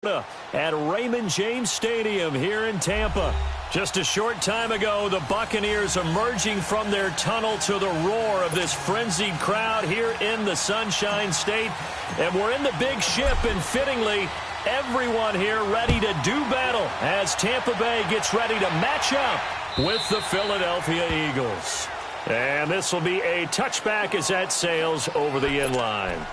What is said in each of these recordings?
At Raymond James Stadium here in Tampa. Just a short time ago, the Buccaneers emerging from their tunnel to the roar of this frenzied crowd here in the Sunshine State. And we're in the big ship, and fittingly, everyone here ready to do battle as Tampa Bay gets ready to match up with the Philadelphia Eagles. And this will be a touchback as that sails over the end line.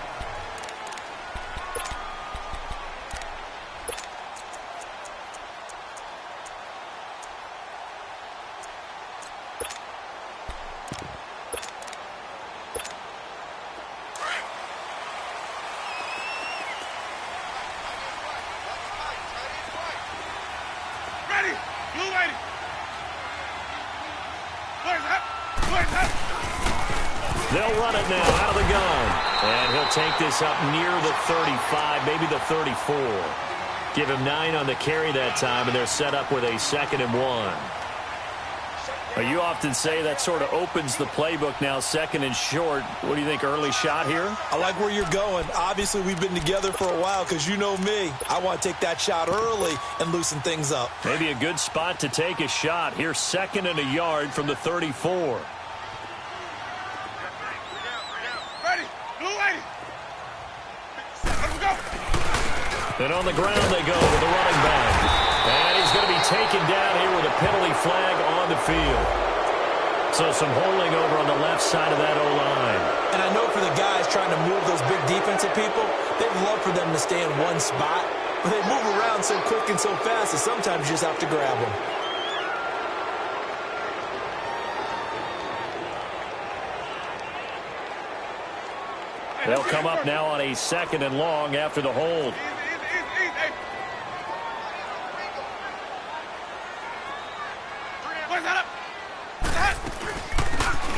They'll run it now out of the gun. And he'll take this up near the 35, maybe the 34. Give him 9 on the carry that time, and they're set up with a 2nd and 1. You often say that sort of opens the playbook now, 2nd and short. What do you think, early shot here? I like where you're going. Obviously, we've been together for a while because you know me. I want to take that shot early and loosen things up. Maybe a good spot to take a shot. Here's 2nd and a yard from the 34. And on the ground they go with the running back. And he's going to be taken down here with a penalty flag on the field. So some holding over on the left side of that O-line. And I know for the guys trying to move those big defensive people, they'd love for them to stay in one spot. But they move around so quick and so fast that sometimes you just have to grab them. They'll come up now on a 2nd and long after the hold.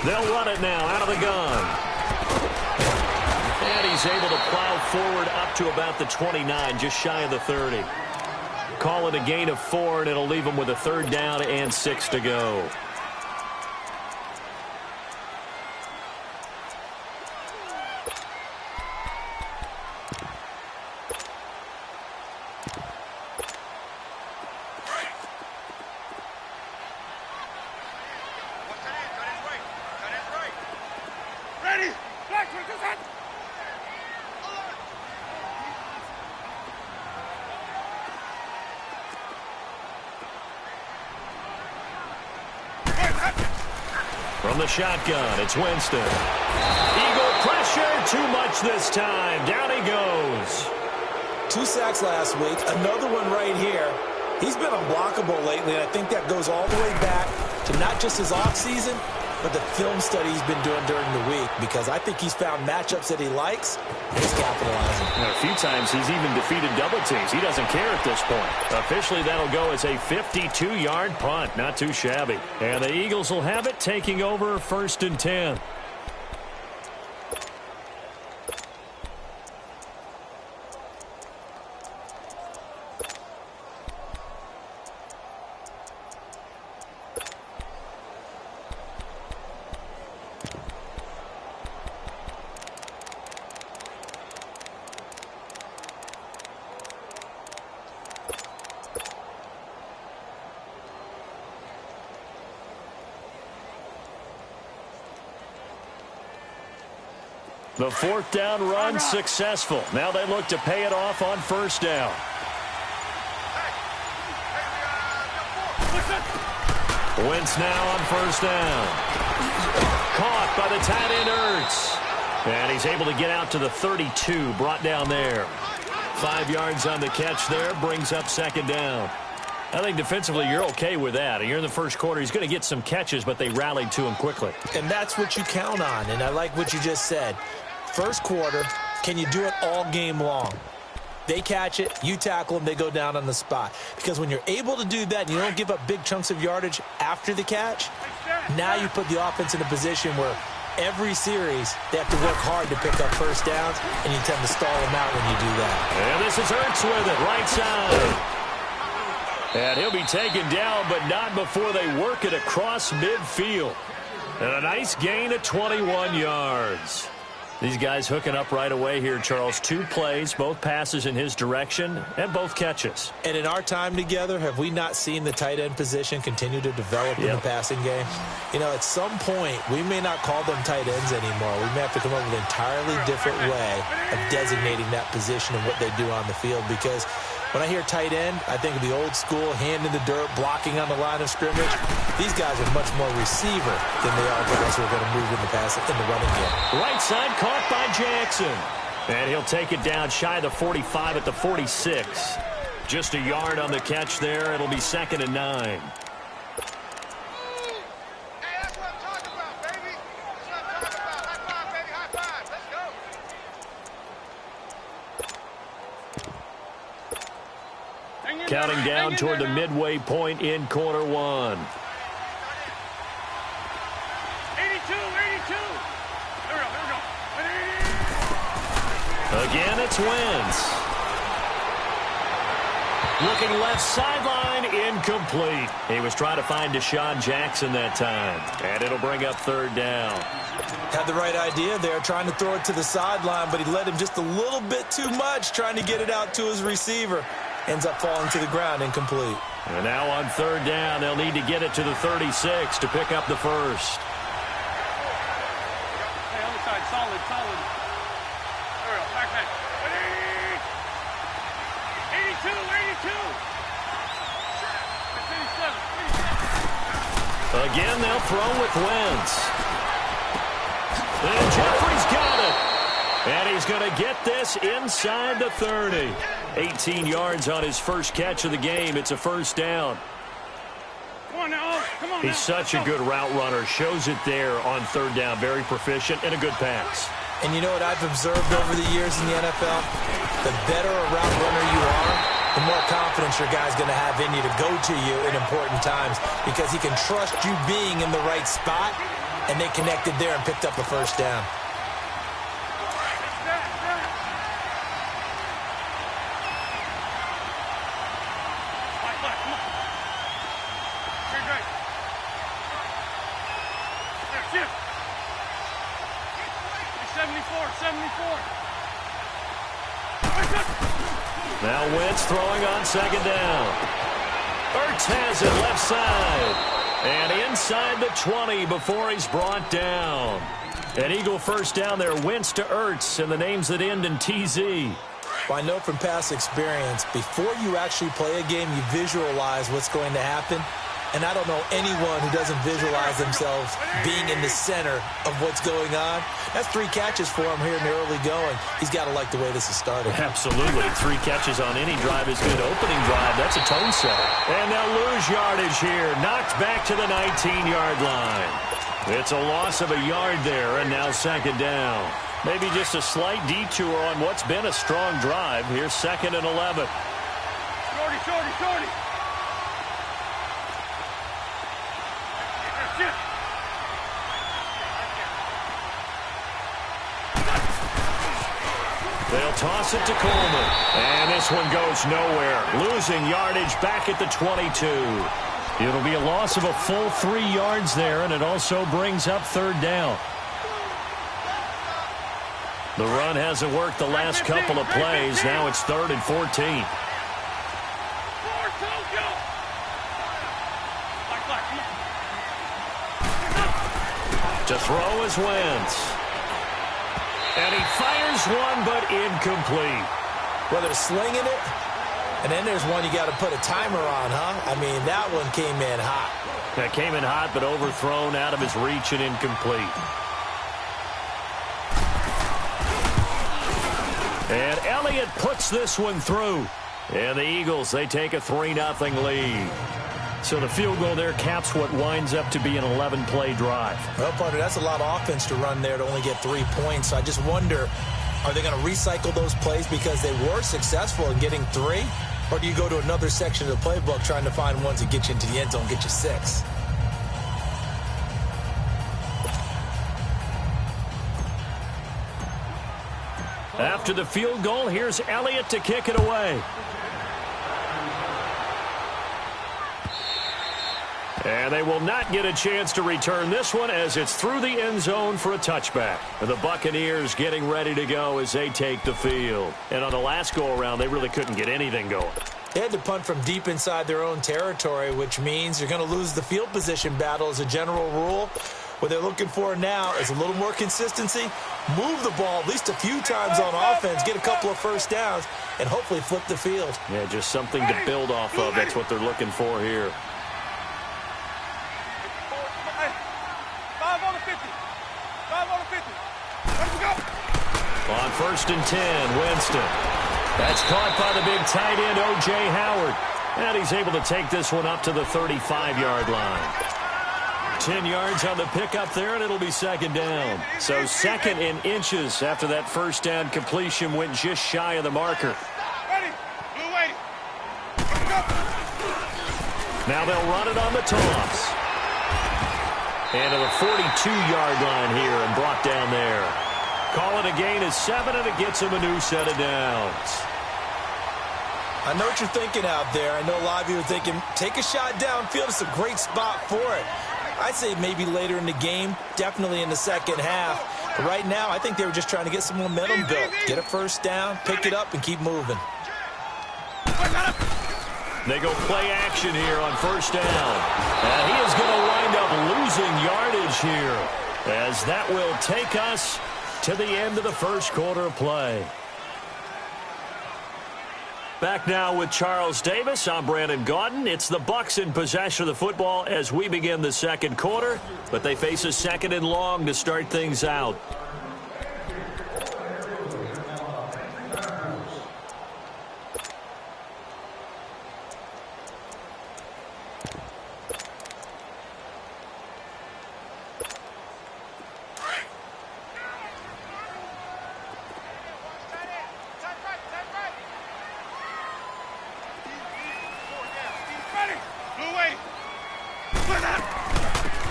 They'll run it now out of the gun. And he's able to plow forward up to about the 29, just shy of the 30. Call it a gain of 4, and it'll leave him with a 3rd down and 6 to go. From the shotgun, it's Winston. Eagle pressure, too much this time. Down he goes. 2 sacks last week, another one right here. He's been unblockable lately, and I think that goes all the way back to not just his offseason, but the film study he's been doing during the week, because I think he's found matchups that he likes, and he's capitalizing. A few times he's even defeated double teams. He doesn't care at this point. Officially, that'll go as a 52-yard punt. Not too shabby. And the Eagles will have it, taking over 1st and 10. The 4th down run successful. Now they look to pay it off on 1st down. Wentz now on 1st down. Caught by the tight end Ertz. And he's able to get out to the 32, brought down there. 5 yards on the catch there, brings up 2nd down. I think defensively you're okay with that. You're in the first quarter. He's going to get some catches, but they rallied to him quickly. And that's what you count on, and I like what you just said. First quarter, can you do it all game long? They catch it, you tackle them, they go down on the spot. Because when you're able to do that and you don't give up big chunks of yardage after the catch, now you put the offense in a position where every series they have to work hard to pick up 1st downs, and you tend to stall them out when you do that. And this is Ertz with it, right side. And he'll be taken down, but not before they work it across midfield. And a nice gain of 21 yards. These guys hooking up right away here, Charles. 2 plays, both passes in his direction, and both catches. And in our time together, have we not seen the tight end position continue to develop in the passing game? You know, at some point, we may not call them tight ends anymore. We may have to come up with an entirely different way of designating that position and what they do on the field, because when I hear tight end, I think of the old school, hand in the dirt, blocking on the line of scrimmage. These guys are much more receiver than they are guys who are going to move in the running game. Right side caught by Jackson. And he'll take it down shy of the 45 at the 46. Just a yard on the catch there. It'll be 2nd and 9. Counting down toward the midway point in quarter 1. 82, 82. Here we go. Again, it's Wentz. Looking left sideline, incomplete. He was trying to find Deshaun Jackson that time. And it'll bring up 3rd down. Had the right idea there, trying to throw it to the sideline, but he led him just a little bit too much, trying to get it out to his receiver. Ends up falling to the ground, incomplete. And now on 3rd down, they'll need to get it to the 36 to pick up the first. Hey, other side, solid. There we go, back. 82, 82. 87. Again, they'll throw with Wentz. And Jeffrey's got it. And he's going to get this inside the 30. 18 yards on his first catch of the game. It's a 1st down. Come on now. He's such a good route runner. Shows it there on 3rd down. Very proficient and a good pass. And you know what I've observed over the years in the NFL? The better a route runner you are, the more confidence your guy's going to have in you to go to you in important times, because he can trust you being in the right spot, and they connected there and picked up a 1st down. Now Wentz throwing on 2nd down. Ertz has it left side. And inside the 20 before he's brought down. An Eagle 1st down there. Wentz to Ertz, and the names that end in TZ. Well, I know from past experience, before you actually play a game, you visualize what's going to happen. And I don't know anyone who doesn't visualize themselves being in the center of what's going on. That's 3 catches for him here in the early going. He's got to like the way this is starting. Absolutely. 3 catches on any drive is good. Opening drive, that's a tone setter. And they'll lose yardage here. Knocked back to the 19-yard line. It's a loss of a yard there, and now 2nd down. Maybe just a slight detour on what's been a strong drive. Here's 2nd and 11. Shorty. They'll toss it to Coleman. And this one goes nowhere. Losing yardage back at the 22. It'll be a loss of a full 3 yards there, and it also brings up 3rd down. The run hasn't worked the last couple of plays. Now it's 3rd and 14. To throw is Wentz. And he fires one, but incomplete. Well, they're slinging it, and then there's one you got to put a timer on, huh? I mean, that one came in hot. That came in hot, but overthrown out of his reach and incomplete. And Elliott puts this one through. And the Eagles, they take a 3-0 lead. So the field goal there caps what winds up to be an 11-play drive. Well, partner, that's a lot of offense to run there to only get 3 points. So I just wonder, are they going to recycle those plays because they were successful in getting 3? Or do you go to another section of the playbook trying to find ones that get you into the end zone, get you 6? After the field goal, here's Elliott to kick it away. And they will not get a chance to return this one as it's through the end zone for a touchback. And the Buccaneers getting ready to go as they take the field. And on the last go-around, they really couldn't get anything going. They had to punt from deep inside their own territory, which means you're going to lose the field position battle as a general rule. What they're looking for now is a little more consistency, move the ball at least a few times on offense, get a couple of first downs, and hopefully flip the field. Yeah, just something to build off of. That's what they're looking for here. 5 on the 50. 5 on the 50. Let's go. On 1st and 10, Winston. That's caught by the big tight end, O.J. Howard. And he's able to take this one up to the 35-yard line. 10 yards on the pickup there, and it'll be 2nd down. So 2nd in inches after that first down completion went just shy of the marker. Ready. Blue waiting. Let's go. Now they'll run it on the toss. And to the 42-yard line here and brought down there. Call it a gain of 7, and it gets him a new set of downs. I know what you're thinking out there. I know a lot of you are thinking, take a shot downfield. It's a great spot for it. I'd say maybe later in the game, definitely in the second half. But right now, I think they were just trying to get some momentum built. Get a first down, pick it up, and keep moving. They go play action here on 1st down. And he is going to wind up losing yardage here, as that will take us to the end of the first quarter of play. Back now with Charles Davis. I'm Brandon Gaudin. It's the Bucs in possession of the football as we begin the second quarter, but they face a 2nd and long to start things out.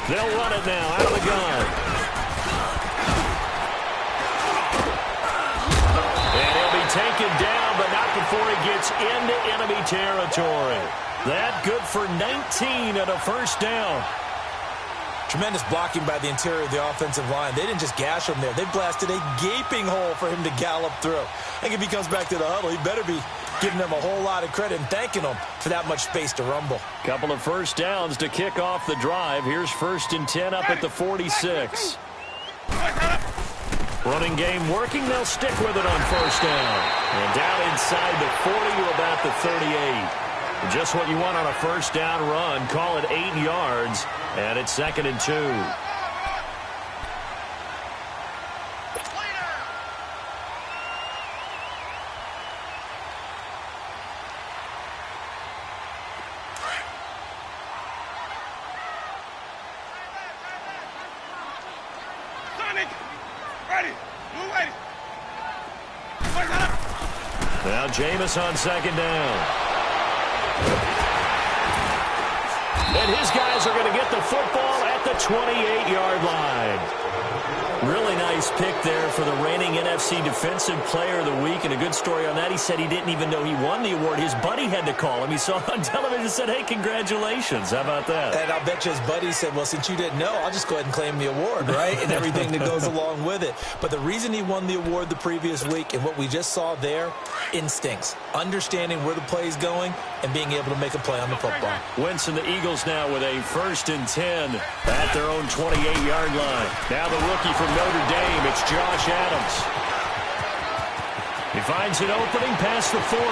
They'll run it now out of the gun. And he'll be taken down, but not before he gets into enemy territory. That good for 19 and a first down. Tremendous blocking by the interior of the offensive line. They didn't just gash him there. They blasted a gaping hole for him to gallop through. I think if he comes back to the huddle, he better be giving them a whole lot of credit and thanking them for that much space to rumble. Couple of first downs to kick off the drive. Here's 1st and 10 up at the 46. Running game working. They'll stick with it on 1st down. And down inside the 40 to about the 38. Just what you want on a first down run. Call it 8 yards. And it's 2nd and 2. Now Jameis on 2nd down. And his guys are going to get the football at the 28-yard line. Really nice pick there for the reigning NFC Defensive Player of the Week. And a good story on that. He said he didn't even know he won the award. His buddy had to call him. He saw it on television and said, hey, congratulations. How about that? And I'll bet you his buddy said, well, since you didn't know, I'll just go ahead and claim the award, right? And everything that goes along with it. But the reason he won the award the previous week and what we just saw there, instincts. Understanding where the play is going and being able to make a play on the football. Winston, the Eagles now with a 1st and 10 at their own 28-yard line. Now the rookie from Notre Dame, it's Josh Adams. He finds an opening past the 40.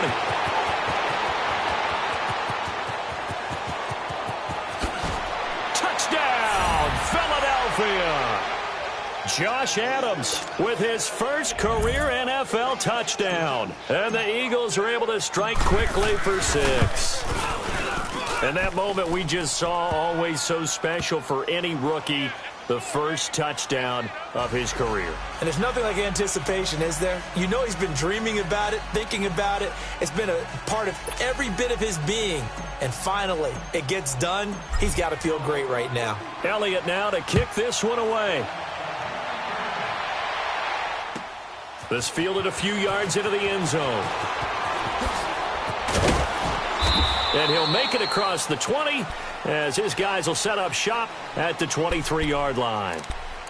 Touchdown, Philadelphia! Josh Adams with his first career NFL touchdown. And the Eagles are able to strike quickly for 6. And that moment we just saw, always so special for any rookie. The first touchdown of his career. And there's nothing like anticipation, is there? You know he's been dreaming about it, thinking about it. It's been a part of every bit of his being. And finally, it gets done. He's got to feel great right now. Elliott now to kick this one away. This fielded a few yards into the end zone. And he'll make it across the 20 as his guys will set up shop at the 23-yard line.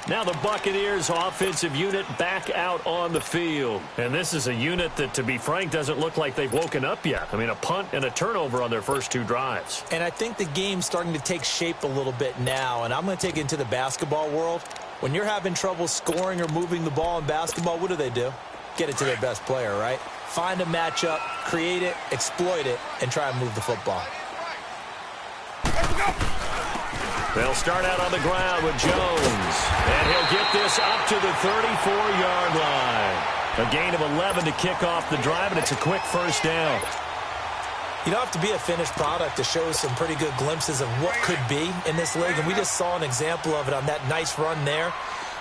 Now the Buccaneers offensive unit back out on the field. And this is a unit that, to be frank, doesn't look like they've woken up yet. I mean, a punt and a turnover on their first 2 drives. And I think the game's starting to take shape a little bit now. And I'm going to take it into the basketball world. When you're having trouble scoring or moving the ball in basketball, what do? Get it to their best player, right? Find a matchup, create it, exploit it, and try and move the football. They'll start out on the ground with Jones. And he'll get this up to the 34-yard line. A gain of 11 to kick off the drive, and it's a quick first down. You don't have to be a finished product to show some pretty good glimpses of what could be in this league, and we just saw an example of it on that nice run there.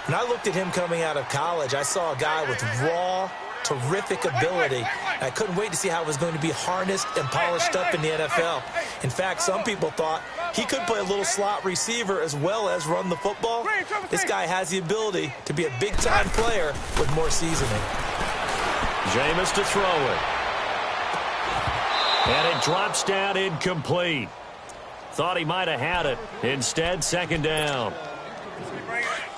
When I looked at him coming out of college, I saw a guy with raw, terrific ability. I couldn't wait to see how it was going to be harnessed and polished up in the NFL. In fact, some people thought he could play a little slot receiver as well as run the football. This guy has the ability to be a big-time player with more seasoning. Jameis to throw it. And it drops down incomplete. Thought he might have had it. Instead, second down.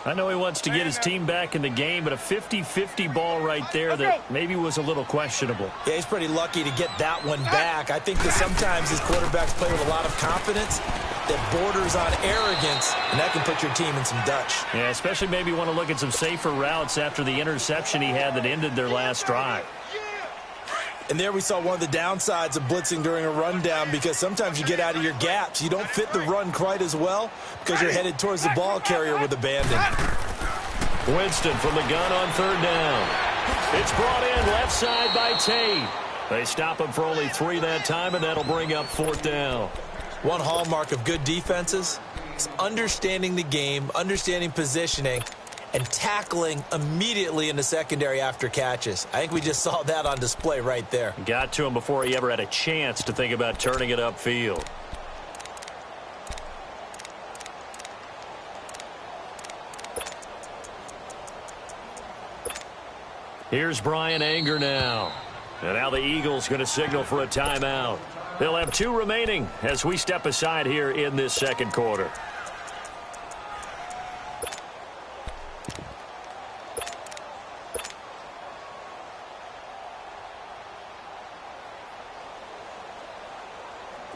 I know he wants to get his team back in the game, but a 50-50 ball right there that maybe was a little questionable. Yeah, he's pretty lucky to get that one back. I think that sometimes these quarterbacks play with a lot of confidence that borders on arrogance, and that can put your team in some Dutch. Yeah, especially maybe want to look at some safer routes after the interception he had that ended their last drive. And there we saw one of the downsides of blitzing during a rundown, because sometimes you get out of your gaps. You don't fit the run quite as well because you're headed towards the ball carrier with abandon. Winston from the gun on third down. It's brought in left side by Tate. They stop him for only 3 that time, and that'll bring up fourth down. One hallmark of good defenses is understanding the game, understanding positioning, and tackling immediately in the secondary after catches. I think we just saw that on display right there. Got to him before he ever had a chance to think about turning it upfield. Here's Brian Anger now. And now the Eagles going to signal for a timeout. They'll have 2 remaining as we step aside here in this second quarter.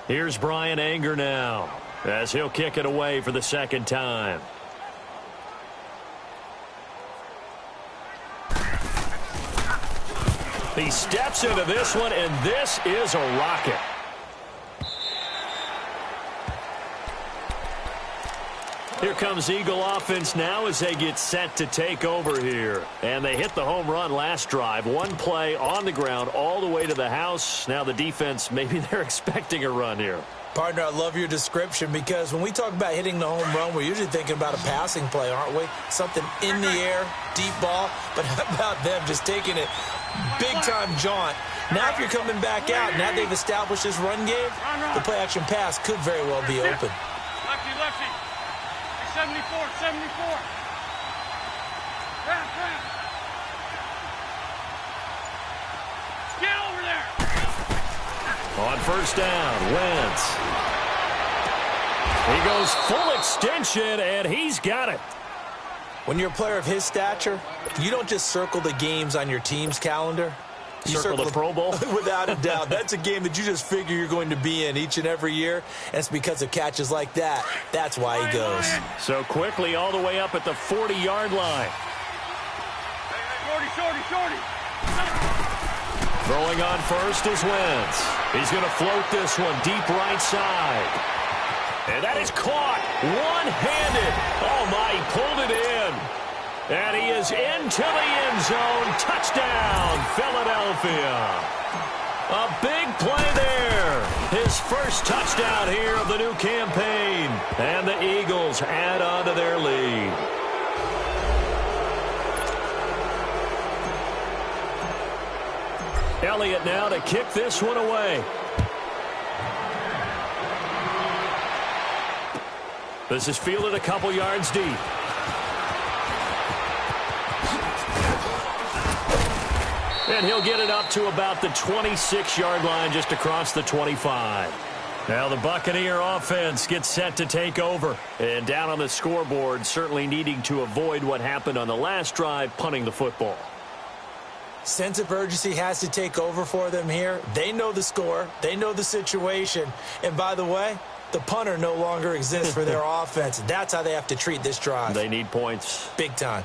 Here's Brian Anger now as he'll kick it away for the second time. He steps into this one, and this is a rocket. Here comes Eagle offense now as they get set to take over here. And they hit the home run last drive. 1 play on the ground all the way to the house. Now the defense, maybe they're expecting a run here. Partner, I love your description, because when we talk about hitting the home run, we're usually thinking about a passing play, aren't we? Something in the air, deep ball. But how about them just taking it big-time jaunt? Now if you're coming back out, now they've established this run game, the play-action pass could very well be open. Lefty, lefty. 74, 74. Get over there. On first down, Wentz. He goes full extension, and he's got it. When you're a player of his stature, you don't just circle the games on your team's calendar. You circle the Pro Bowl? Without a doubt. That's a game that you just figure you're going to be in each and every year. And it's because of catches like that. That's why he goes. So quickly all the way up at the 40-yard line. Shorty, shorty, shorty. Throwing on first is Wentz. He's going to float this one deep right side. And that is caught one-handed. Oh, my, he pulled it in. And he is into the end zone. Touchdown, Philadelphia. A big play there. His first touchdown here of the new campaign. And the Eagles add on to their lead. Elliott now to kick this one away. This is fielded a couple yards deep. And he'll get it up to about the 26-yard line, just across the 25. Now the Buccaneer offense gets set to take over. And down on the scoreboard, certainly needing to avoid what happened on the last drive, punting the football. Sense of urgency has to take over for them here. They know the score. They know the situation. And by the way, the punter no longer exists for their offense. That's how they have to treat this drive. They need points. Big time.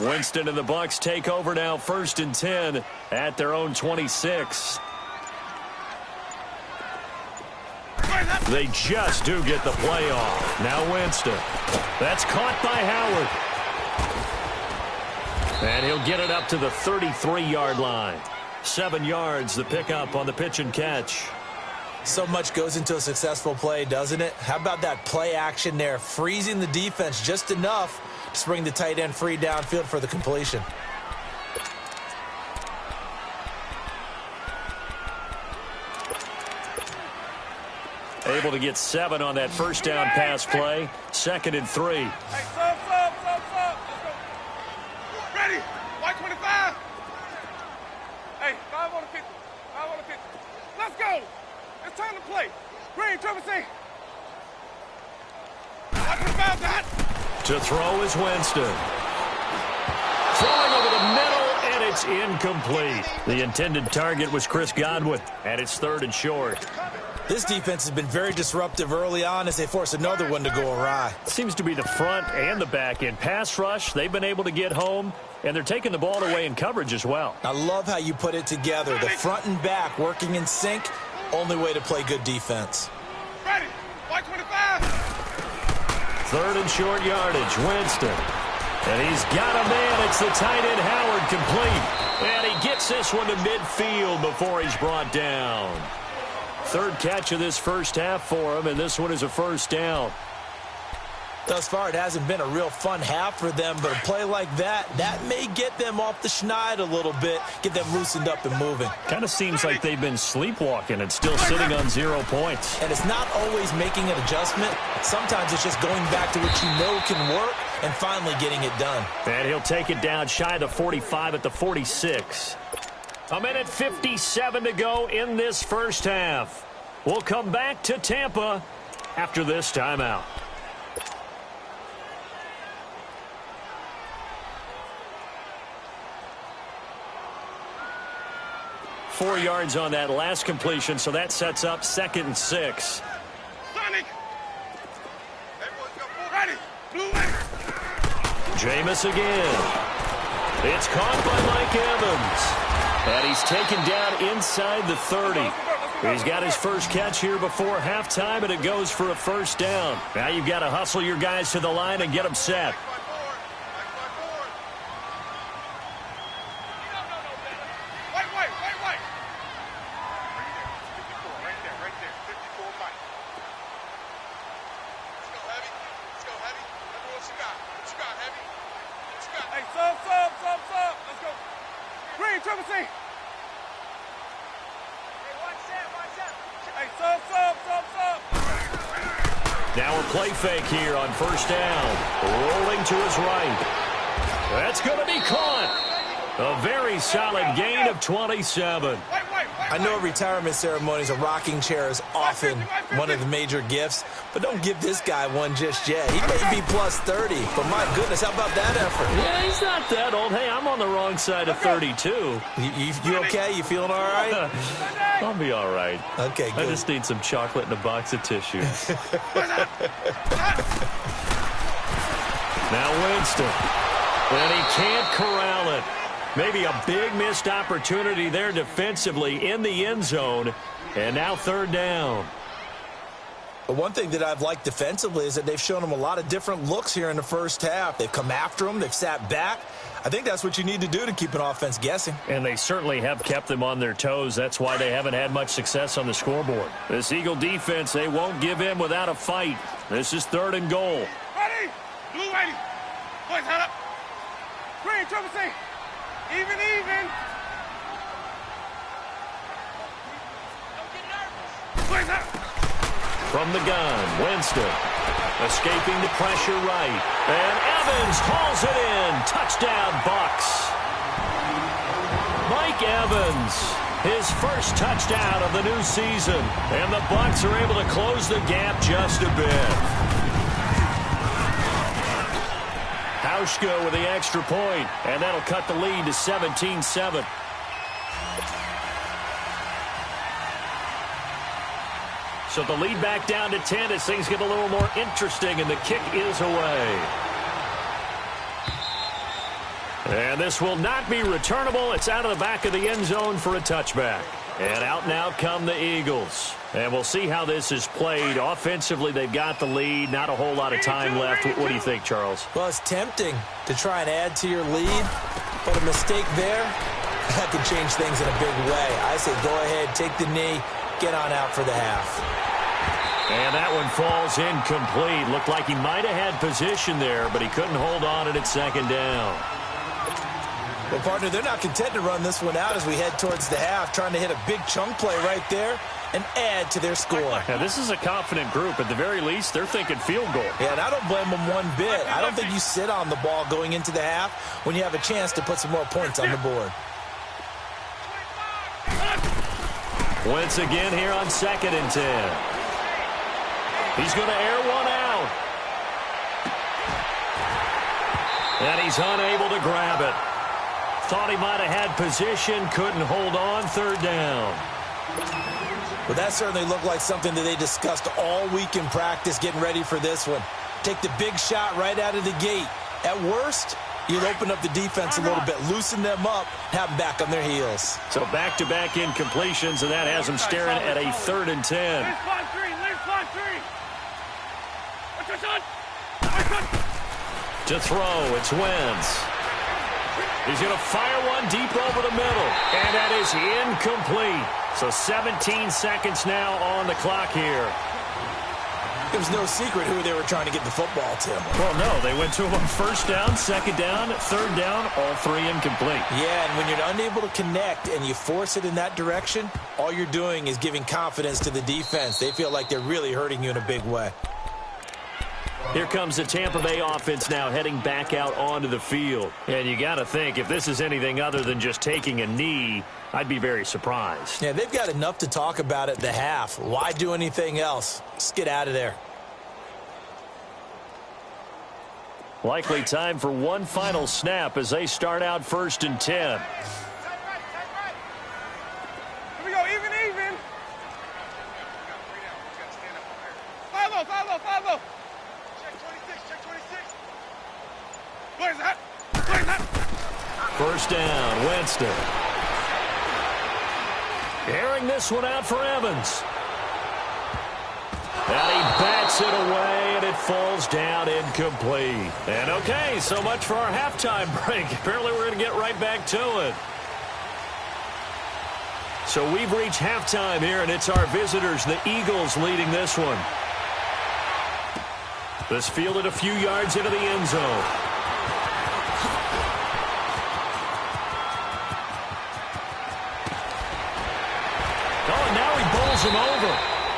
Winston and the Bucs take over now, 1st and 10 at their own 26. They just do get the play off. Now Winston. That's caught by Howard. And he'll get it up to the 33-yard line. 7 yards, the pickup on the pitch and catch. So much goes into a successful play, doesn't it? How about that play action there, freezing the defense just enough to bring the tight end free downfield for the completion. Able to get 7 on that first down pass play. 2nd and 3. Hey, sub. Let's go. Ready. White 25. Hey, 5 on the 50. 5 on the 50. Let's go. It's time to play. Green, Trevor, say. White 25, that. To throw is Winston. Throwing over the middle, and it's incomplete. The intended target was Chris Godwin, and it's 3rd and short. This defense has been very disruptive early on as they force another one to go awry. Seems to be the front and the back end. Pass rush, they've been able to get home, and they're taking the ball away in coverage as well. I love how you put it together. The front and back working in sync. Only way to play good defense. Ready. White 25. 3rd and short yardage, Winston. And he's got a man. It's the tight end Howard complete. And he gets this one to midfield before he's brought down. 3rd catch of this first half for him, and this one is a 1st down. Thus far, it hasn't been a real fun half for them, but a play like that may get them off the schneid a little bit, get them loosened up and moving. Kind of seems like they've been sleepwalking and still sitting on 0 points. And it's not always making an adjustment. Sometimes it's just going back to what you know can work and finally getting it done. And he'll take it down shy of the 45 at the 46. A minute 57 to go in this first half. We'll come back to Tampa after this timeout. 4 yards on that last completion, so that sets up 2nd and 6. Sonic. Everyone's got full ready. Blue ready. Jameis again. It's caught by Mike Evans. And he's taken down inside the 30. He's got his first catch here before halftime, and it goes for a 1st down. Now you've got to hustle your guys to the line and get them set. Now a play fake here on 1st down. Rolling to his right. That's going to be caught. A very solid gain of 27. I know retirement ceremonies, a rocking chair is often one of the major gifts, but don't give this guy one just yet. He may be plus 30, but my goodness, how about that effort? Yeah, he's not that old. Hey, I'm on the wrong side of 32. You okay? You feeling all right? I'll be all right. Okay, good. I just need some chocolate and a box of tissues. Now Winston. And he can't corral it. Maybe a big missed opportunity there defensively in the end zone. And now 3rd down. But one thing that I've liked defensively is that they've shown him a lot of different looks here in the first half. They've come after him. They've sat back. I think that's what you need to do to keep an offense guessing. And they certainly have kept them on their toes. That's why they haven't had much success on the scoreboard. This Eagle defense, they won't give in without a fight. This is 3rd and goal. Ready. Blue ready. Boys, head up. Green, Trevor, say. Even. Don't get nervous. Boys, up. From the gun, Winston. Escaping the pressure right. And Evans hauls it in. Touchdown, Bucs. Mike Evans, his first touchdown of the new season. And the Bucs are able to close the gap just a bit. Hauschka with the extra point, and that'll cut the lead to 17-7. So the lead back down to 10 as things get a little more interesting, and the kick is away. And this will not be returnable. It's out of the back of the end zone for a touchback. And out now come the Eagles. And we'll see how this is played. Offensively, they've got the lead. Not a whole lot of time left. What do you think, Charles? Well, it's tempting to try and add to your lead, but a mistake there, that could change things in a big way. I say go ahead, take the knee, get on out for the half. And that one falls incomplete. Looked like he might have had position there, but he couldn't hold on it at second down. Well, partner, they're not content to run this one out as we head towards the half, trying to hit a big chunk play right there and add to their score. Now, this is a confident group. At the very least, they're thinking field goal. Yeah, and I don't blame them one bit. I don't think you sit on the ball going into the half when you have a chance to put some more points on the board. Wentz again here on 2nd and 10. He's going to air one out. And he's unable to grab it. Thought he might have had position, couldn't hold on, 3rd down. Well, that certainly looked like something that they discussed all week in practice getting ready for this one. Take the big shot right out of the gate. At worst, you'll open up the defense a little bit, loosen them up, have them back on their heels. So back-to-back incompletions, and that has them staring at a 3rd and 10. To throw, it's Wentz. He's going to fire one deep over the middle, and that is incomplete. So 17 seconds now on the clock here. It was no secret who they were trying to get the football to. Well, no, they went to him on 1st down, 2nd down, 3rd down, all 3 incomplete. Yeah, and when you're unable to connect and you force it in that direction, all you're doing is giving confidence to the defense. They feel like they're really hurting you in a big way. Here comes the Tampa Bay offense now heading back out onto the field. And you got to think, if this is anything other than just taking a knee, I'd be very surprised. Yeah, they've got enough to talk about at the half. Why do anything else? Just get out of there. Likely time for one final snap as they start out 1st and 10. Here we go, even. 5-0. Where's that? 1st down, Winston. Airing this one out for Evans. And he bats it away, and it falls down incomplete. And okay, so much for our halftime break. Apparently we're going to get right back to it. So we've reached halftime here, and it's our visitors, the Eagles, leading this one. This fielded a few yards into the end zone. Oh, and now he bowls him over.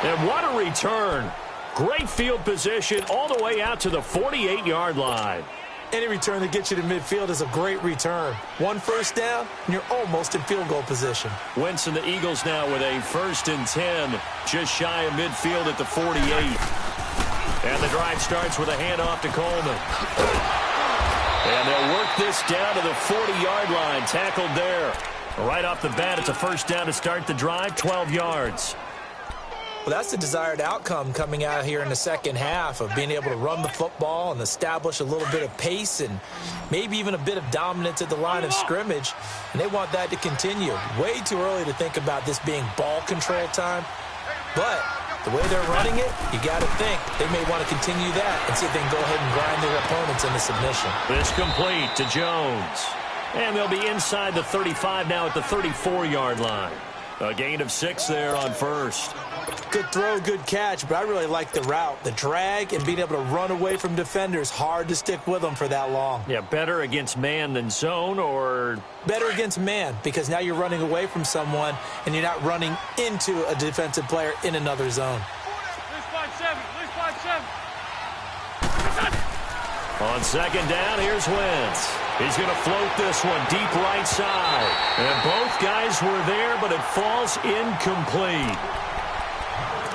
And what a return. Great field position all the way out to the 48-yard line. Any return that gets you to midfield is a great return. 1 first down, and you're almost in field goal position. Wentz and the Eagles now with a 1st and 10, just shy of midfield at the 48. And the drive starts with a handoff to Coleman. And they'll work this down to the 40-yard line, tackled there. Right off the bat, it's a 1st down to start the drive, 12 yards. Well, that's the desired outcome coming out here in the second half of being able to run the football and establish a little bit of pace and maybe even a bit of dominance at the line of scrimmage. And they want that to continue. Way too early to think about this being ball control time. But the way they're running it, you got to think they may want to continue that and see if they can go ahead and grind their opponents into submission. This complete to Jones. And they'll be inside the 35 now at the 34-yard line. A gain of 6 there on 1st. Good throw, good catch, but I really like the route. The drag and being able to run away from defenders, hard to stick with them for that long. Yeah, better against man than zone, or? Better against man, because now you're running away from someone and you're not running into a defensive player in another zone. On second down, here's Wentz. He's going to float this one deep right side. And both guys were there, but it falls incomplete.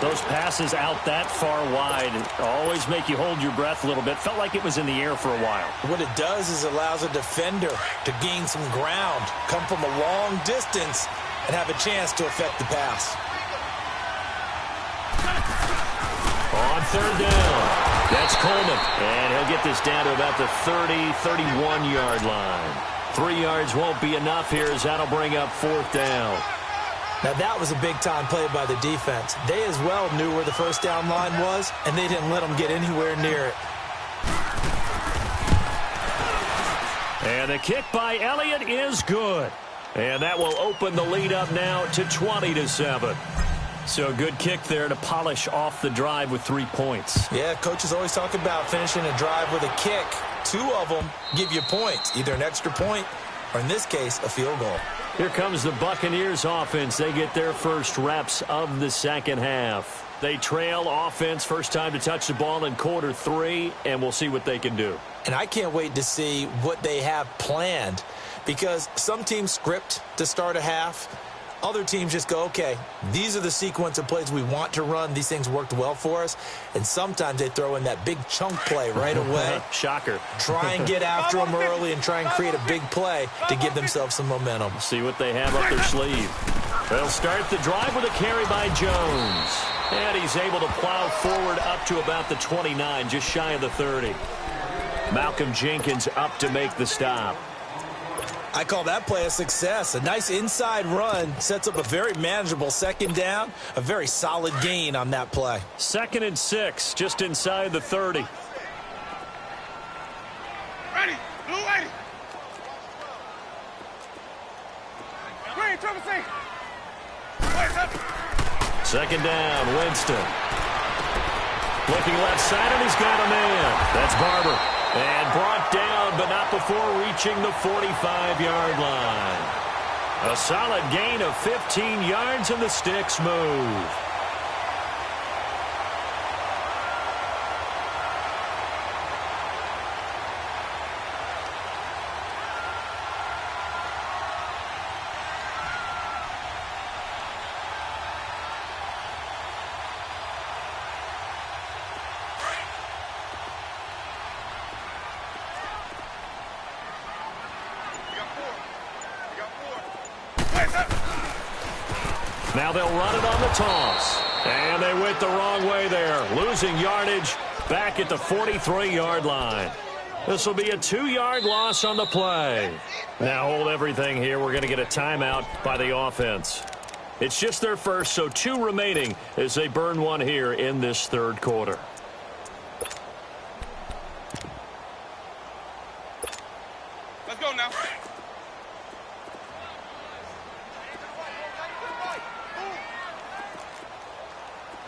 Those passes out that far wide always make you hold your breath a little bit. Felt like it was in the air for a while. What it does is allows a defender to gain some ground, come from a long distance, and have a chance to affect the pass. On third down, that's Coleman. And he'll get this down to about the 30, 31-yard line. 3 yards won't be enough here as that'll bring up fourth down. Now, that was a big-time play by the defense. They as well knew where the first down line was, and they didn't let them get anywhere near it. And the kick by Elliott is good. And that will open the lead up now to 20-7. So a good kick there to polish off the drive with 3 points. Yeah, coaches always talk about finishing a drive with a kick. 2 of them give you points, either an extra point or, in this case, a field goal. Here comes the Buccaneers offense. They get their first reps of the second half. They trail offense, first time to touch the ball in quarter 3, and we'll see what they can do. And I can't wait to see what they have planned, because some teams script to start a half. Other teams just go, okay, these are the sequence of plays we want to run. These things worked well for us. And sometimes they throw in that big chunk play right away. Shocker. Try and get after them early and try and create a big play to give themselves some momentum. See what they have up their sleeve. They'll start the drive with a carry by Jones. And he's able to plow forward up to about the 29, just shy of the 30. Malcolm Jenkins up to make the stop. I call that play a success. A nice inside run sets up a very manageable second down. A very solid gain on that play. 2nd and 6, just inside the 30. Ready, blue 80. Green, triple C. Wait, up. 2nd down, Winston. Looking left side, and he's got a man. That's Barber. And brought down, but not before reaching the 45-yard line. A solid gain of 15 yards, and the sticks move. Now they'll run it on the toss. And they went the wrong way there. Losing yardage back at the 43-yard line. This will be a 2-yard loss on the play. Now hold everything here. We're going to get a timeout by the offense. It's just their first, so 2 remaining as they burn one here in this third quarter. Let's go now.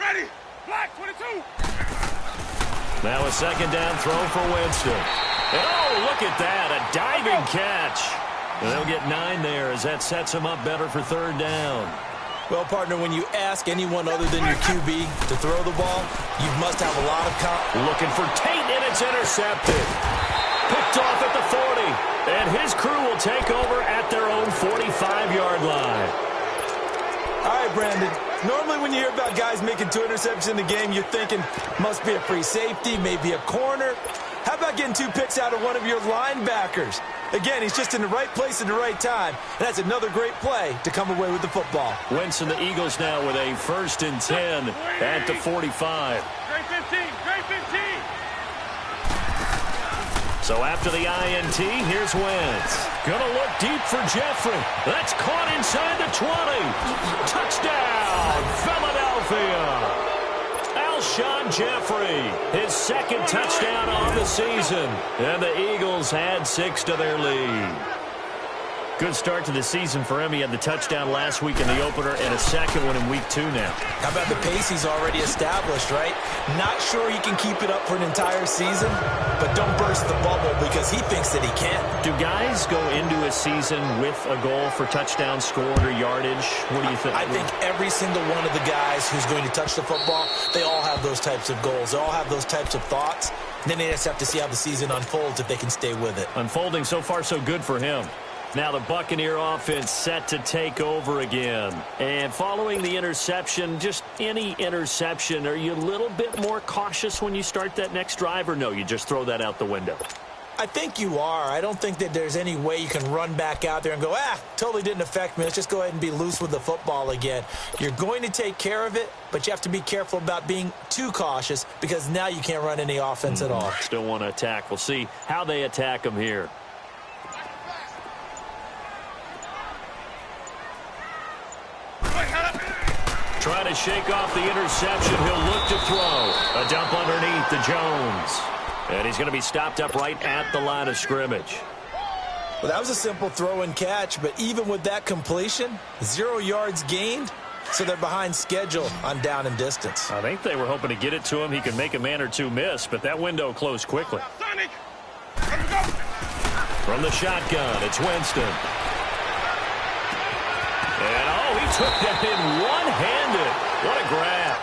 Ready, black 22. Now a 2nd down throw for Winston. And oh, look at that, a diving catch. And they'll get 9 there as that sets them up better for 3rd down. Well, partner, when you ask anyone other than your QB to throw the ball, you must have a lot of confidence. Looking for Tate, and it's intercepted. Picked off at the 40. And his crew will take over at their own 45-yard line. All right, Brandon. Normally when you hear about guys making 2 interceptions in the game, you're thinking must be a free safety, maybe a corner. How about getting 2 picks out of one of your linebackers? Again, he's just in the right place at the right time. And that's another great play to come away with the football. Wentz and the Eagles now with a 1st and 10 at the 45. Great 15, great 15. So after the INT, here's Wentz. Gonna look deep for Jeffrey. That's caught inside the 20. Touchdown, Philadelphia. Alshon Jeffrey, his 2nd touchdown on the season. And the Eagles add 6 to their lead. Good start to the season for him. He had the touchdown last week in the opener and a second one in week 2 now. How about the pace he's already established, right? Not sure he can keep it up for an entire season, but don't burst the bubble because he thinks that he can. Do guys go into a season with a goal for touchdown scored or yardage? What do you think? I think every single one of the guys who's going to touch the football, they all have those types of goals. They all have those types of thoughts. Then they just have to see how the season unfolds if they can stay with it. Unfolding so far so good for him. Now the Buccaneer offense set to take over again. And following the interception, just any interception, are you a little bit more cautious when you start that next drive, or no, you just throw that out the window? I think you are. I don't think that there's any way you can run back out there and go, totally didn't affect me. Let's just go ahead and be loose with the football again. You're going to take care of it, but you have to be careful about being too cautious because now you can't run any offense at all. Still want to attack. We'll see how they attack them here. Trying to shake off the interception. He'll look to throw. A dump underneath to Jones. And he's going to be stopped up right at the line of scrimmage. Well, that was a simple throw and catch, but even with that completion, 0 yards gained, so they're behind schedule on down and distance. I think they were hoping to get it to him. He could make a man or two miss, but that window closed quickly. From the shotgun, it's Winston. And, he took that in one-handed. What a grab.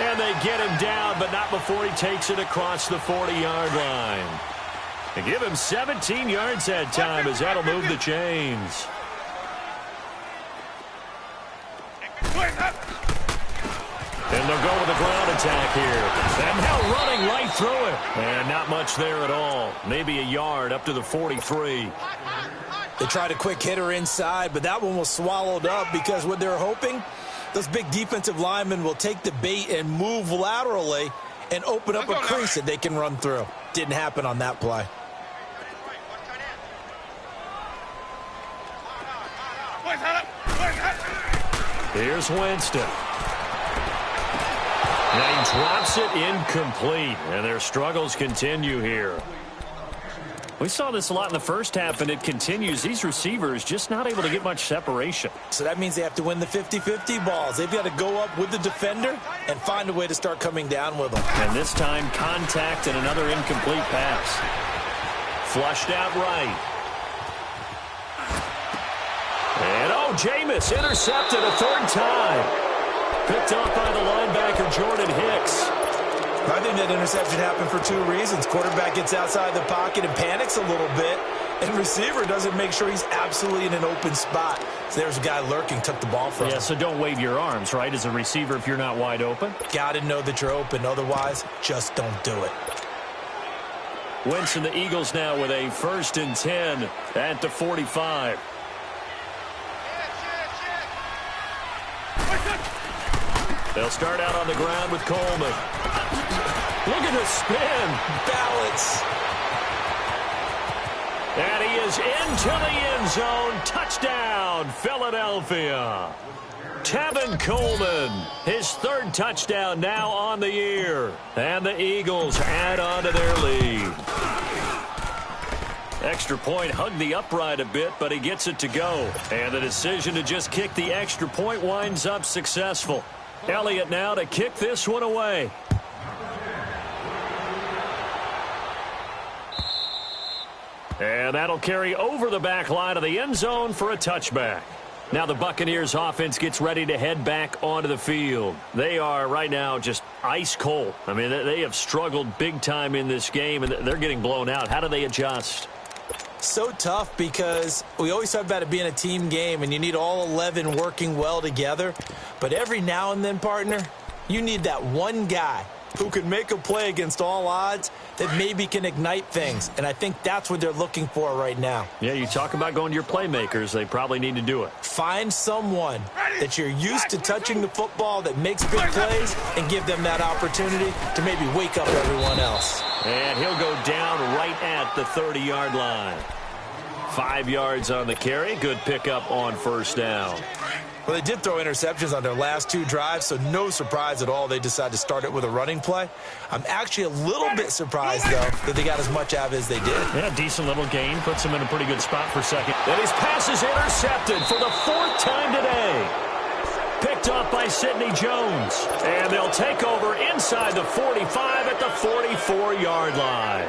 And they get him down, but not before he takes it across the 40-yard line. They give him 17 yards that time as that'll move the chains. And they'll go with the ground attack here. And now running right through it. And not much there at all. Maybe a yard up to the 43. They tried a quick hitter inside, but that one was swallowed up because what they're hoping, those big defensive linemen will take the bait and move laterally and open up a crease that they can run through. Didn't happen on that play. Here's Winston. Now he drops it incomplete, and their struggles continue here. We saw this a lot in the first half, and it continues. These receivers just not able to get much separation. So that means they have to win the 50-50 balls. They've got to go up with the defender and find a way to start coming down with them. And this time, contact and another incomplete pass. Flushed out right. And, Jameis intercepted a third time. Picked up by the linebacker, Jordan Hicks. I think that interception happened for 2 reasons. Quarterback gets outside the pocket and panics a little bit, and receiver doesn't make sure he's absolutely in an open spot. So there's a guy lurking, took the ball from him. Yeah, so don't wave your arms, right, as a receiver if you're not wide open? Got to know that you're open. Otherwise, just don't do it. Winston, the Eagles now with a 1st and 10 at the 45. They'll start out on the ground with Coleman. Look at the spin. Balance. And he is into the end zone. Touchdown, Philadelphia. Tevin Coleman, his 3rd touchdown now on the year. And the Eagles add on to their lead. Extra point hugged the upright a bit, but he gets it to go. And the decision to just kick the extra point winds up successful. Elliott now to kick this one away. And that'll carry over the back line of the end zone for a touchback. Now the Buccaneers offense gets ready to head back onto the field. They are right now just ice cold. I mean, they have struggled big time in this game, and they're getting blown out. How do they adjust? So tough because we always talk about it being a team game and you need all 11 working well together. But every now and then, partner, you need that one guy who can make a play against all odds that maybe can ignite things. And I think that's what they're looking for right now. Yeah, you talk about going to your playmakers. They probably need to do it. Find someone that you're used to touching the football that makes big plays and give them that opportunity to maybe wake up everyone else. And he'll go down right at the 30-yard line. 5 yards on the carry. Good pickup on 1st down. Well, they did throw interceptions on their last 2 drives, so no surprise at all they decided to start it with a running play. I'm actually a little bit surprised, though, that they got as much out of it as they did. Yeah, decent little gain. Puts him in a pretty good spot for second. And his pass is intercepted for the 4th time today. Picked off by Sidney Jones. And they'll take over inside the 45 at the 44-yard line.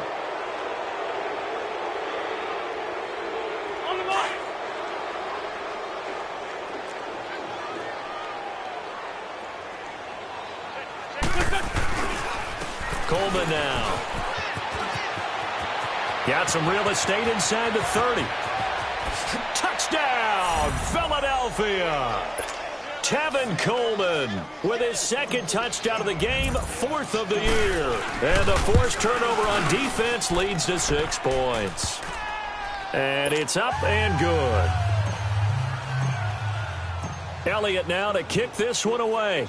Coleman now. Got some real estate inside the 30. Touchdown, Philadelphia. Tevin Coleman with his 2nd touchdown of the game, 4th of the year. And the forced turnover on defense leads to 6 points. And it's up and good. Elliott now to kick this one away.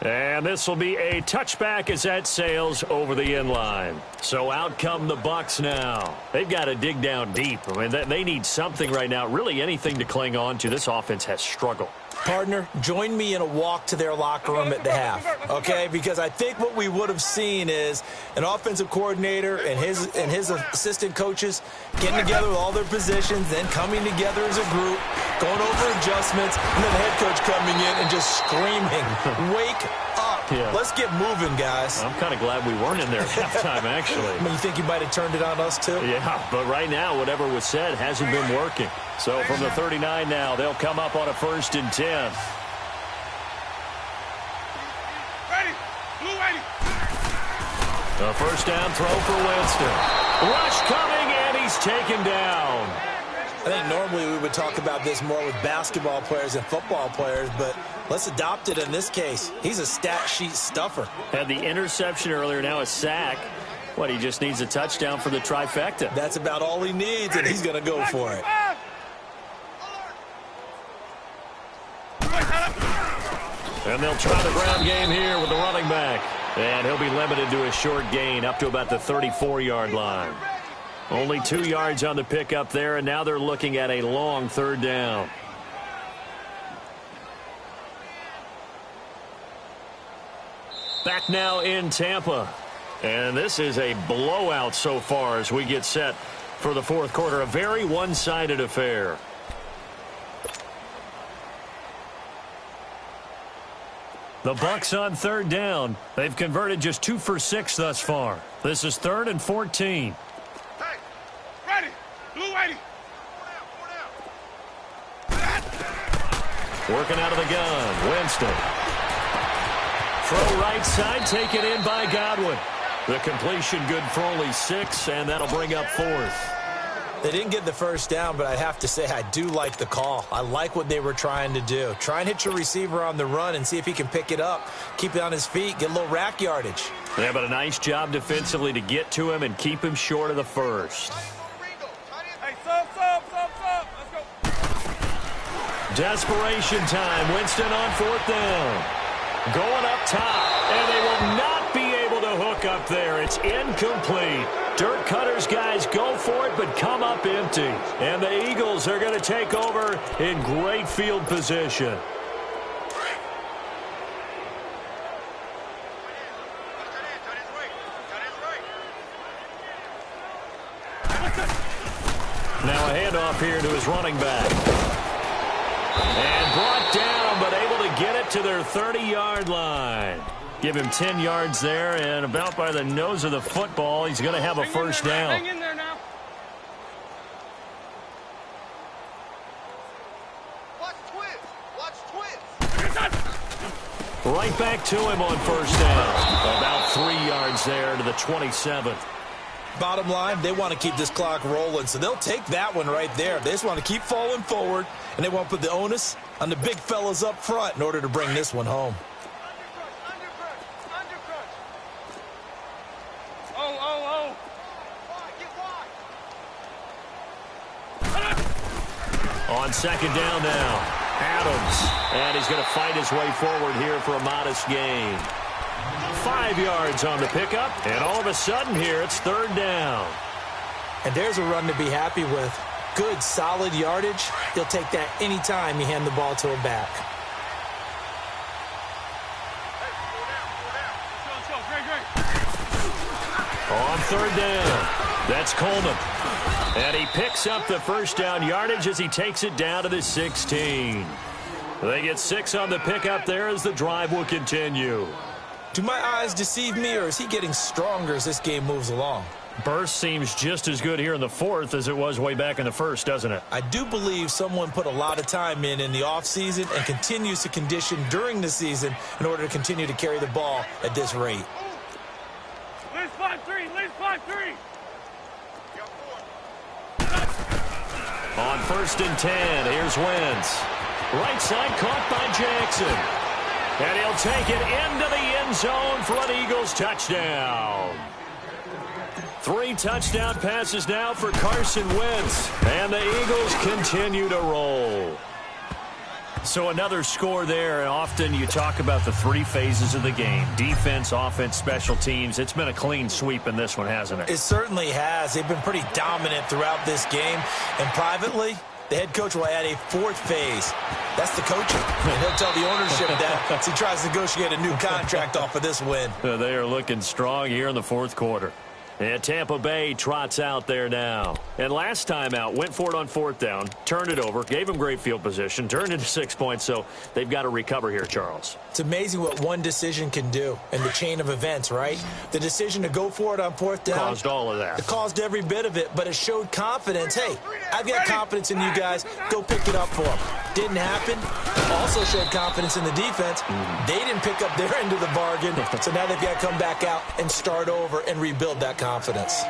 And this will be a touchback as that sails over the end line. So out come the Bucs now. They've got to dig down deep. I mean, they need something right now, really anything to cling on to. This offense has struggled. Partner, join me in a walk to their locker room at the half, okay? Because I think what we would have seen is an offensive coordinator and his assistant coaches getting together with all their positions, then coming together as a group, going over adjustments, and then the head coach coming in and just screaming, wake up. Yeah. Let's get moving, guys. I'm kind of glad we weren't in there at halftime, actually. I mean, you think you might have turned it on us, too? Yeah, but right now, whatever was said hasn't been working. So from the 39 now, they'll come up on a 1st and 10. Ready. Blue ready. A 1st down throw for Winston. Rush coming, and he's taken down. I think normally we would talk about this more with basketball players and football players, but let's adopt it in this case. He's a stat sheet stuffer. Had the interception earlier, now a sack. What, he just needs a touchdown for the trifecta. That's about all he needs, and he's going to go for it. And they'll try the ground game here with the running back. And he'll be limited to a short gain up to about the 34-yard line. Only 2 yards on the pickup there, and now they're looking at a long 3rd down. Back now in Tampa. And this is a blowout so far as we get set for the 4th quarter. A very one-sided affair. The Bucs on 3rd down. They've converted just 2 for 6 thus far. This is 3rd and 14. Hey, ready. Blue ready. Working out of the gun. Winston. Throw right side, taken in by Godwin. The completion good for only 6, and that'll bring up 4th. They didn't get the 1st down, but I have to say I do like the call. I like what they were trying to do. Try and hit your receiver on the run and see if he can pick it up. Keep it on his feet, get a little rack yardage. Yeah, but a nice job defensively to get to him and keep him short of the 1st. Hey, sub. Let's go. Desperation time. Winston on 4th down. Going up top, and they will not be able to hook up there. It's incomplete. Dirt Cutters guys go for it, but come up empty. And the Eagles are going to take over in great field position. Now a handoff here to his running back. And brought down, but able to get it to their 30-yard line. Give him 10 yards there, and about by the nose of the football, he's going to have a 1st down. Hang in there now. Watch twist. Right back to him on 1st down. About 3 yards there to the 27. Bottom line, they want to keep this clock rolling, so they'll take that one right there. They just want to keep falling forward, and they want to put the onus on the big fellas up front in order to bring this one home. On 2nd down now, Adams. And he's going to fight his way forward here for a modest gain. 5 yards on the pickup, and all of a sudden here it's 3rd down. And there's a run to be happy with. Good, solid yardage. He'll take that anytime you hand the ball to him back. On third down, that's Coleman. And he picks up the first down yardage as he takes it down to the 16. They get 6 on the pickup there as the drive will continue. Do my eyes deceive me, or is he getting stronger as this game moves along? Burst seems just as good here in the fourth as it was way back in the first, doesn't it? I do believe someone put a lot of time in the offseason and continues to condition during the season in order to continue to carry the ball at this rate. Let's 5-3. Let's 5-3. On first and 10, here's Wentz. Right side caught by Jackson. And he'll take it into the end zone for an Eagles touchdown. 3 touchdown passes now for Carson Wentz. And the Eagles continue to roll. So another score there. And often you talk about the 3 phases of the game. Defense, offense, special teams. It's been a clean sweep in this one, hasn't it? It certainly has. They've been pretty dominant throughout this game. And privately, the head coach will add a 4th phase. That's the coaching. And he'll tell the ownership that as he tries to negotiate a new contract off of this win. They are looking strong here in the fourth quarter. And Tampa Bay trots out there now. And last time out, went for it on 4th down, turned it over, gave them great field position, turned into 6 points, so they've got to recover here, Charles. It's amazing what one decision can do in the chain of events, right? The decision to go for it on 4th down. Caused all of that. It caused every bit of it, but it showed confidence. Hey, I've got confidence in you guys. Go pick it up for them. Didn't happen. Also showed confidence in the defense. They didn't pick up their end of the bargain, so now they've got to come back out and start over and rebuild that confidence.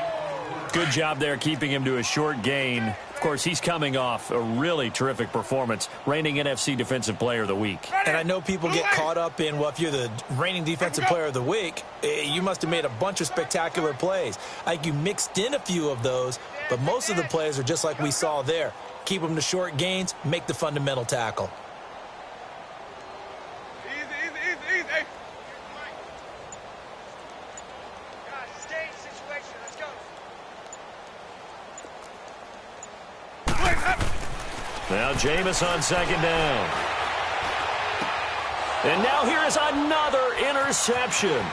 Good job there keeping him to a short gain. Of course, he's coming off a really terrific performance, reigning NFC Defensive Player of the Week. And I know people get caught up in, well, if you're the reigning Defensive Player of the Week, you must have made a bunch of spectacular plays. I think you mixed in a few of those, but most of the plays are just like we saw there. Keep them to short gains, make the fundamental tackle. Easy. Hey. Now Jameis on 2nd down. And now here is another interception.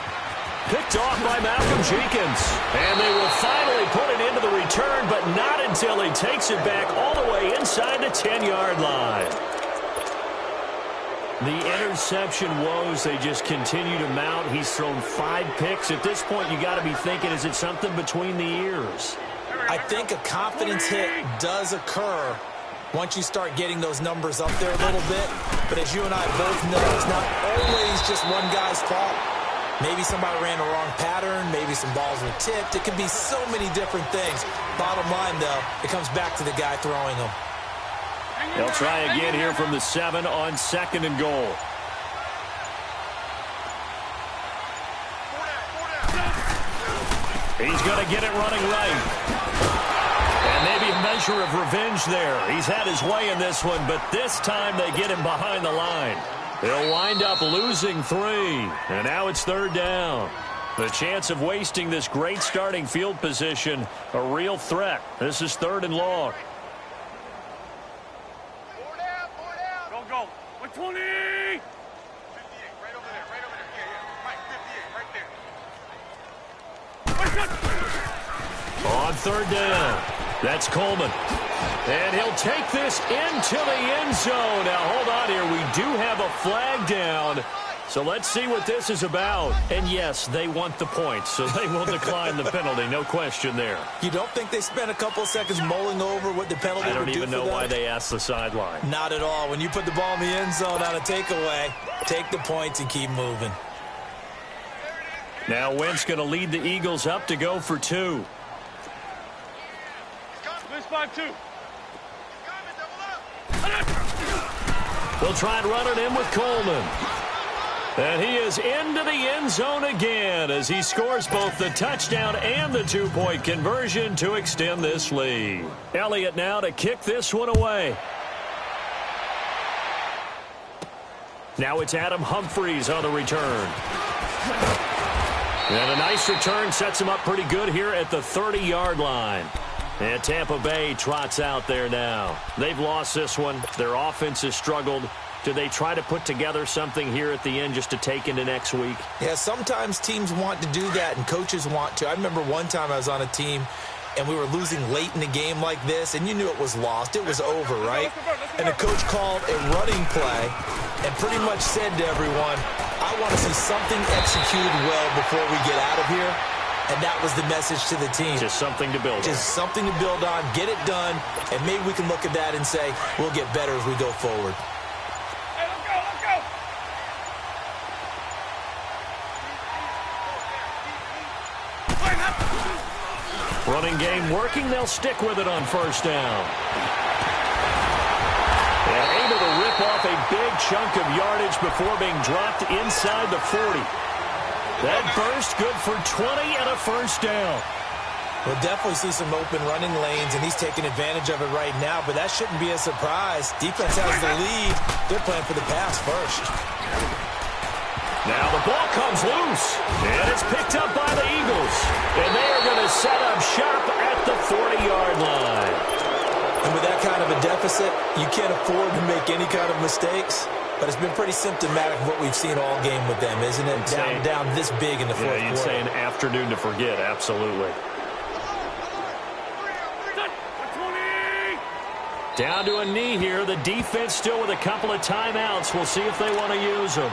Picked off by Malcolm Jenkins. And they will finally put it into the return, but not until he takes it back all the way inside the 10-yard line. The interception woes, they just continue to mount. He's thrown 5 picks. At this point, you got to be thinking, is it something between the ears? I think a confidence hit does occur once you start getting those numbers up there a little bit. But as you and I both know, it's not always just one guy's fault. Maybe somebody ran a wrong pattern. Maybe some balls were tipped. It can be so many different things. Bottom line, though, it comes back to the guy throwing them. They'll try again here from the 7 on 2nd and goal. He's going to get it running right. And maybe a measure of revenge there. He's had his way in this one, but this time they get him behind the line. They'll wind up losing 3. And now it's 3rd down. The chance of wasting this great starting field position, a real threat. This is 3rd and long. Don't go. 120. 58. Right over there. Yeah. Right, 58. Right there. On 3rd down, that's Coleman. And he'll take this into the end zone. Now, hold on here. We do have a flag down. So let's see what this is about. And, yes, they want the points, so they will decline the penalty. No question there. You don't think they spent a couple of seconds mulling over what the penalty would do for them? I don't even know why they asked the sideline. Not at all. When you put the ball in the end zone on a takeaway, take the points and keep moving. Now Wentz going to lead the Eagles up to go for 2. Let's 5-2. They'll try and run it in with Coleman. And he is into the end zone again as he scores both the touchdown and the 2-point conversion to extend this lead. Elliott now to kick this one away. Now it's Adam Humphries on the return. And a nice return sets him up pretty good here at the 30-yard line. And Tampa Bay trots out there now. They've lost this one. Their offense has struggled. Do they try to put together something here at the end just to take into next week? Yeah, sometimes teams want to do that and coaches want to. I remember one time I was on a team and we were losing late in the game like this, and you knew it was lost. It was over, right? And the coach called a running play and pretty much said to everyone, I want to see something executed well before we get out of here. And that was the message to the team. Just something to build on. Just something to build on, get it done, and maybe we can look at that and say, we'll get better as we go forward. Hey, let's go, let's go. Running game working. They'll stick with it on first down. And able to rip off a big chunk of yardage before being dropped inside the 40. That burst good for 20 and a first down. We'll definitely see some open running lanes, and he's taking advantage of it right now, but that shouldn't be a surprise. Defense has the lead. They're playing for the pass first. Now the ball comes loose, and it's picked up by the Eagles. And they are going to set up shop at the 40-yard line. And with that kind of a deficit, you can't afford to make any kind of mistakes. But it's been pretty symptomatic of what we've seen all game with them, isn't it? Down this big in the fourth quarter. You'd say an afternoon to forget, absolutely. Down to a knee here. The defense still with a couple of timeouts. We'll see if they want to use them.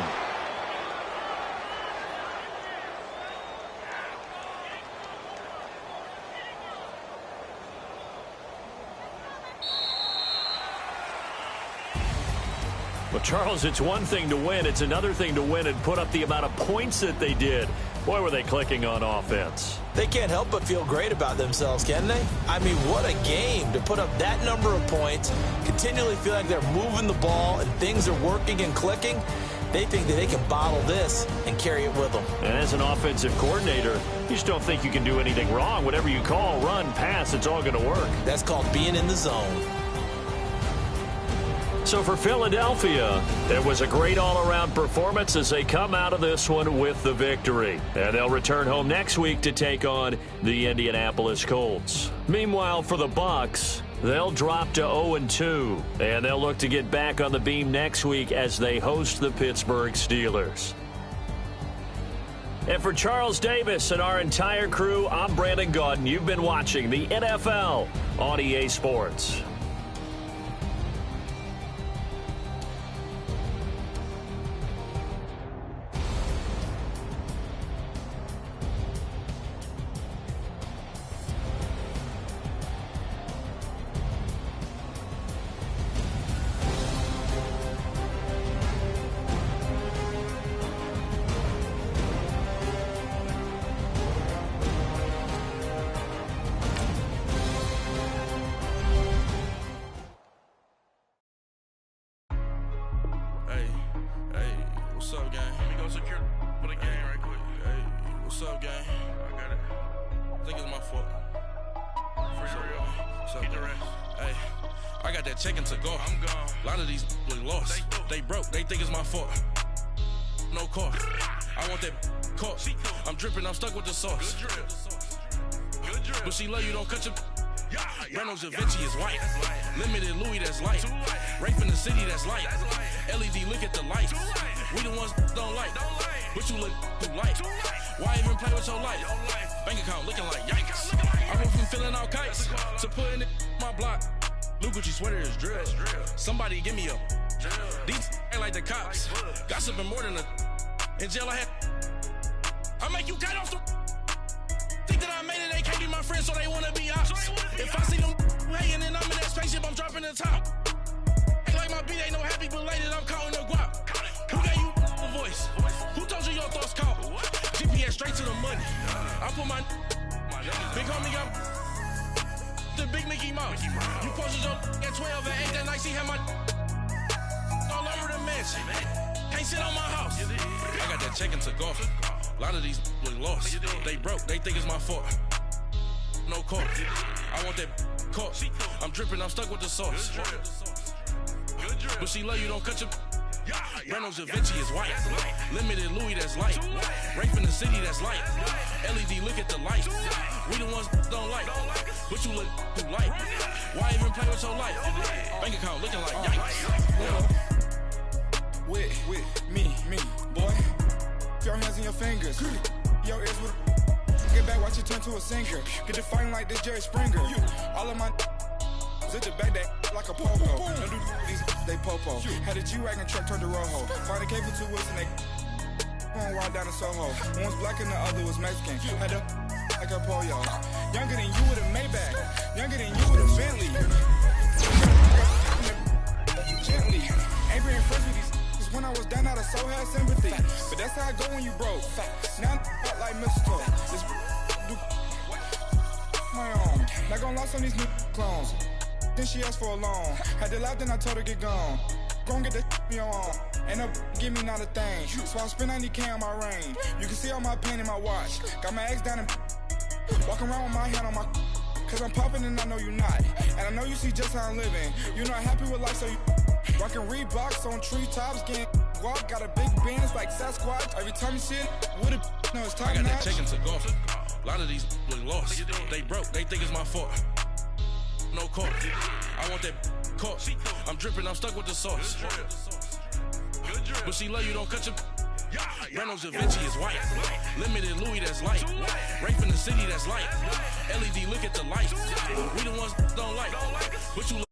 Well, Charles, it's one thing to win. It's another thing to win and put up the amount of points that they did. Boy, were they clicking on offense. They can't help but feel great about themselves, can they? I mean, what a game to put up that number of points, continually feel like they're moving the ball and things are working and clicking. They think that they can bottle this and carry it with them. And as an offensive coordinator, you just don't think you can do anything wrong. Whatever you call, run, pass, it's all going to work. That's called being in the zone. So for Philadelphia, it was a great all-around performance as they come out of this one with the victory. And they'll return home next week to take on the Indianapolis Colts. Meanwhile, for the Bucs, they'll drop to 0-2, and they'll look to get back on the beam next week as they host the Pittsburgh Steelers. And for Charles Davis and our entire crew, I'm Brandon Gaudin. You've been watching the NFL on EA Sports. Vinci is white. Limited Louis, that's light. Rape in the city, that's light. LED, look at the lights. We the ones don't like. But you look too light. Why even play with your life? Bank account looking like yikes. I went from filling out kites to putting it in my block. Blue Gucci sweater is drill. Somebody give me a. These ain't like the cops. Gossiping more than a. In jail I had. I make you cut off the. Think that I made it, they can't be my friends, so they wanna be ops. If I see them hanging and I'm in that spaceship, I'm dropping the top. Ain't like my beat ain't no happy belated, I'm counting the guap. Who gave you a voice? Who told you your thoughts count? GPS straight to the money. I put my big homie got the big Mickey Mouse. You posted your at 12 and 8 that night, she had my all over the mansion. Can't sit on my house. I got that check into golf. A lot of these look lost. They broke, they think it's my fault. No court. I want that court. I'm dripping, I'm stuck with the sauce. But she love you, don't cut your. Reynolds Da Vinci is white. Limited Louis. Louis that's light. Rape in the city that's light. LED, look at the light. We the ones don't like. But you look too light. Why even play with your life? Bank account looking like yikes. With me, boy. Your hands in your fingers. Your ears with. Get back, watch it turn to a singer. Get to fighting like this Jerry Springer. All of my at the back that like a popo. Don't do these they popo. Had a G-Wagon truck turned to Rojo. Find a cable 2 wheels and they going wild down in Soho. One was black and the other was Mexican. Had a like a pollo. Younger than you with a Maybach. Younger than you with a Bentley. Gently. Ain't been friends with these when I was down out of so had sympathy. But that's how I go when you broke. Now I'm like mistletoe. This do my own. Not gonna lost on these new clones. Then she asked for a loan. Had to laugh, then I told her get gone. Gon' get that me on. And up, give me not a thing. So I spend 90K on my ring. You can see all my pain in my watch. Got my ex down and walking around with my hand on my. Cause I'm popping and I know you not. And I know you see just how I'm living. You're not happy with life, so you rockin' Reeboks on treetops, getting walk. Got a big Benz like Sasquatch. Every time you see it, with a no, it's time. I got that check into golf. A lot of these look lost. They broke, they think it's my fault. No court. I want that caught. I'm dripping, I'm stuck with the sauce. But she love you, don't cut your. Reynolds Da Vinci is white. Limited Louis that's light. Rape in the city that's light. LED, look at the light. We the ones don't like. But you